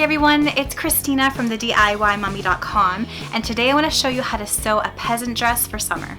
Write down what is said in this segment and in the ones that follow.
everyone, it's Christina from the DIYmummy.com, and today I want to show you how to sew a peasant dress for summer.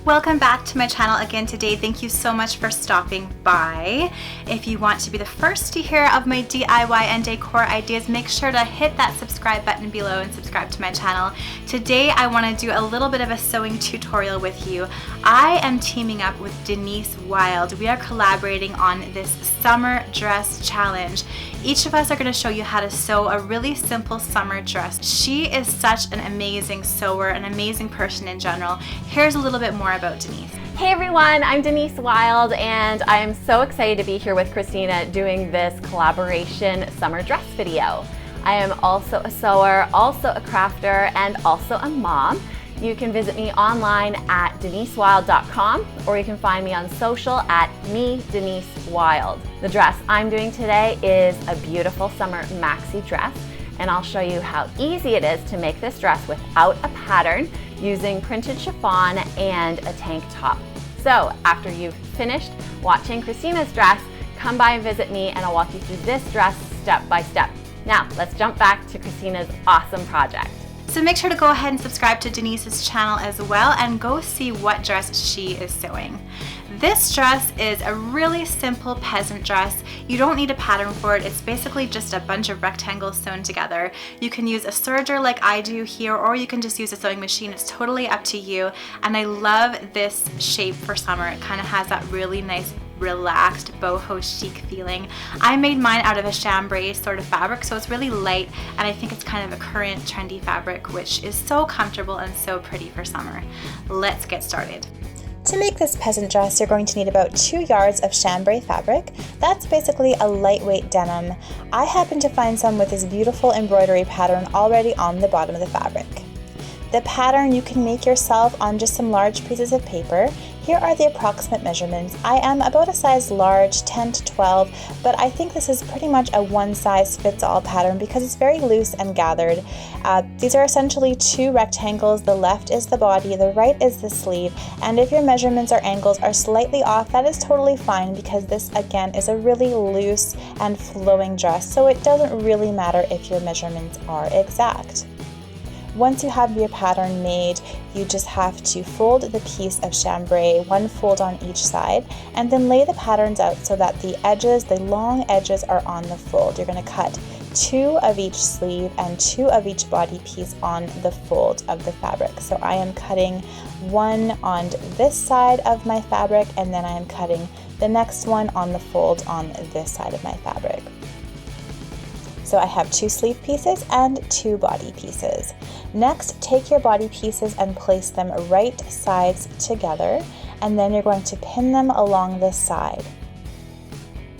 Welcome back to my channel again today. Thank you so much for stopping by. If you want to be the first to hear of my DIY and decor ideas, make sure to hit that subscribe button below and subscribe to my channel. Today I want to do a little bit of a sewing tutorial with you. I am teaming up with Denise Wild. We are collaborating on this summer dress challenge. Each of us are going to show you how to sew a really simple summer dress. She is such an amazing sewer, an amazing person in general. Here's a little bit more about Denise. Hey everyone, I'm Denise Wild and I am so excited to be here with Christina doing this collaboration summer dress video. I am also a sewer, also a crafter, and also a mom. You can visit me online at denisewild.com or you can find me on social at @me_Denise_Wild. The dress I'm doing today is a beautiful summer maxi dress, and I'll show you how easy it is to make this dress without a pattern using printed chiffon and a tank top. So after you've finished watching Christina's dress, come by and visit me and I'll walk you through this dress step by step. Now let's jump back to Christina's awesome project. So make sure to go ahead and subscribe to Denise's channel as well and go see what dress she is sewing. This dress is a really simple peasant dress. You don't need a pattern for it. It's basically just a bunch of rectangles sewn together. You can use a serger like I do here, or you can just use a sewing machine. It's totally up to you. And I love this shape for summer. It kind of has that really nice relaxed boho chic feeling. I made mine out of a chambray sort of fabric, so it's really light, and I think it's kind of a current trendy fabric, which is so comfortable and so pretty for summer. Let's get started. To make this peasant dress, you're going to need about 2 yards of chambray fabric. That's basically a lightweight denim. I happen to find some with this beautiful embroidery pattern already on the bottom of the fabric. The pattern you can make yourself on just some large pieces of paper. Here are the approximate measurements. I am about a size large, 10 to 12, but I think this is pretty much a one-size-fits-all pattern because it's very loose and gathered. These are essentially 2 rectangles. The left is the body, the right is the sleeve, and if your measurements or angles are slightly off, that is totally fine because this, again, is a really loose and flowing dress, so it doesn't really matter if your measurements are exact. Once you have your pattern made, you just have to fold the piece of chambray, 1 fold on each side, and then lay the patterns out so that the edges, the long edges, are on the fold. You're going to cut 2 of each sleeve and 2 of each body piece on the fold of the fabric. So I am cutting 1 on this side of my fabric, and then I am cutting the next one on the fold on this side of my fabric. So I have 2 sleeve pieces and 2 body pieces. Next, take your body pieces and place them right sides together, and then you're going to pin them along this side.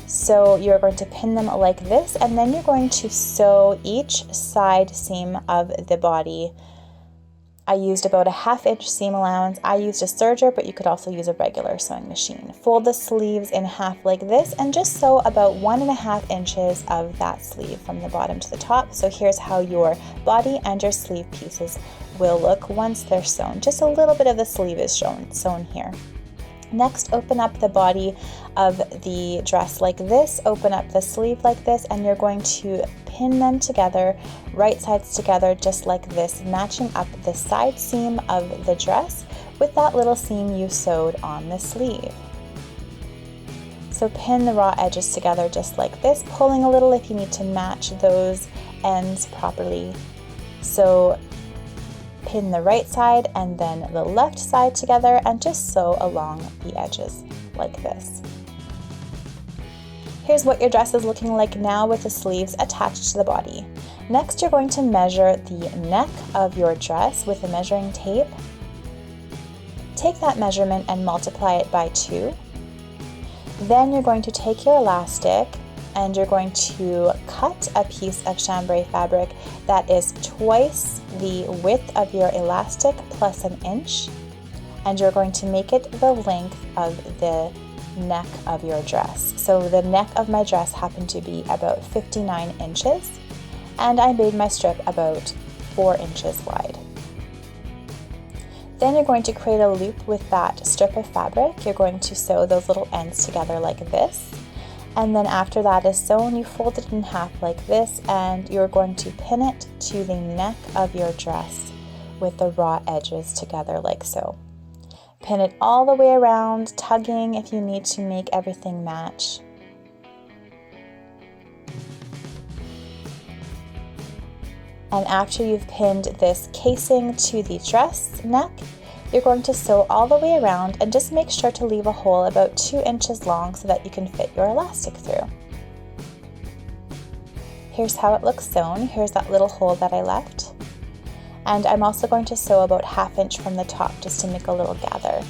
So you're going to pin them like this, and then you're going to sew each side seam of the body. I used about a 1/2 inch seam allowance. I used a serger, but you could also use a regular sewing machine. Fold the sleeves in half like this and just sew about 1.5 inches of that sleeve from the bottom to the top. So here's how your body and your sleeve pieces will look once they're sewn. Just a little bit of the sleeve is sewn here. Next, open up the body of the dress like this, open up the sleeve like this, and you're going to pin them together, right sides together, just like this, matching up the side seam of the dress with that little seam you sewed on the sleeve. So pin the raw edges together just like this, pulling a little if you need to match those ends properly. So pin the right side and then the left side together and just sew along the edges like this. Here's what your dress is looking like now with the sleeves attached to the body. Next, you're going to measure the neck of your dress with a measuring tape. Take that measurement and multiply it by 2. Then you're going to take your elastic and you're going to cut a piece of chambray fabric that is twice the width of your elastic plus 1 inch, and you're going to make it the length of the neck of your dress. So the neck of my dress happened to be about 59 inches, and I made my strip about 4 inches wide. Then you're going to create a loop with that strip of fabric. You're going to sew those little ends together like this. And then after that is sewn, you fold it in half like this, and you're going to pin it to the neck of your dress with the raw edges together like so. Pin it all the way around, tugging if you need to make everything match. And after you've pinned this casing to the dress neck, you're going to sew all the way around and just make sure to leave a hole about 2 inches long so that you can fit your elastic through. Here's how it looks sewn. Here's that little hole that I left. And I'm also going to sew about 1/2 inch from the top just to make a little gather.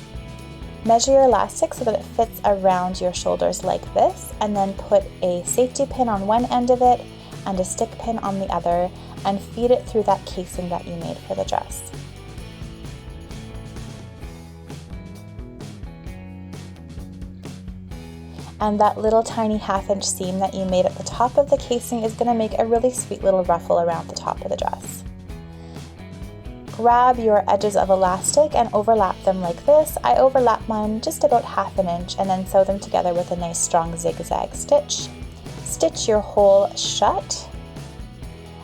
Measure your elastic so that it fits around your shoulders like this, and then put a safety pin on one end of it and a stick pin on the other, and feed it through that casing that you made for the dress. And that little tiny 1/2 inch seam that you made at the top of the casing is going to make a really sweet little ruffle around the top of the dress. Grab your edges of elastic and overlap them like this. I overlap mine just about 1/2 inch and then sew them together with a nice strong zigzag stitch. Stitch your hole shut.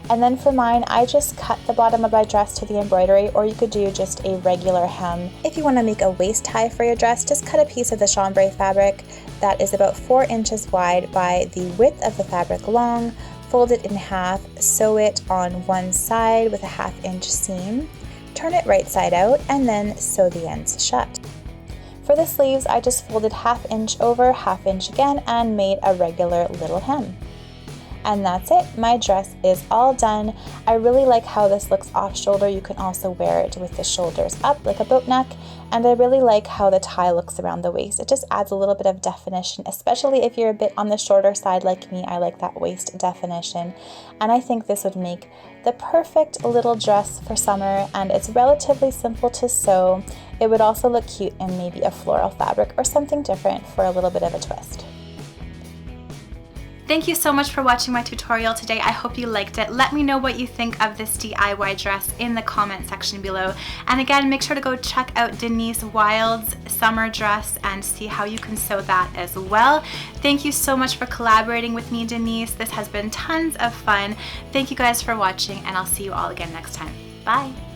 And then for mine, I just cut the bottom of my dress to the embroidery, or you could do just a regular hem. If you want to make a waist tie for your dress, just cut a piece of the chambray fabric that is about 4 inches wide by the width of the fabric long, fold it in half, sew it on one side with a 1/2 inch seam, turn it right side out, and then sew the ends shut. For the sleeves, I just folded 1/2 inch over 1/2 inch again and made a regular little hem. And that's it. My dress is all done. I really like how this looks off shoulder. You can also wear it with the shoulders up like a boat neck. And I really like how the tie looks around the waist. It just adds a little bit of definition, especially if you're a bit on the shorter side like me. I like that waist definition. And I think this would make the perfect little dress for summer, and it's relatively simple to sew. It would also look cute in maybe a floral fabric or something different for a little bit of a twist. Thank you so much for watching my tutorial today. I hope you liked it. Let me know what you think of this DIY dress in the comment section below. And again, make sure to go check out Denise Wild's summer dress and see how you can sew that as well. Thank you so much for collaborating with me, Denise. This has been tons of fun. Thank you guys for watching, and I'll see you all again next time. Bye.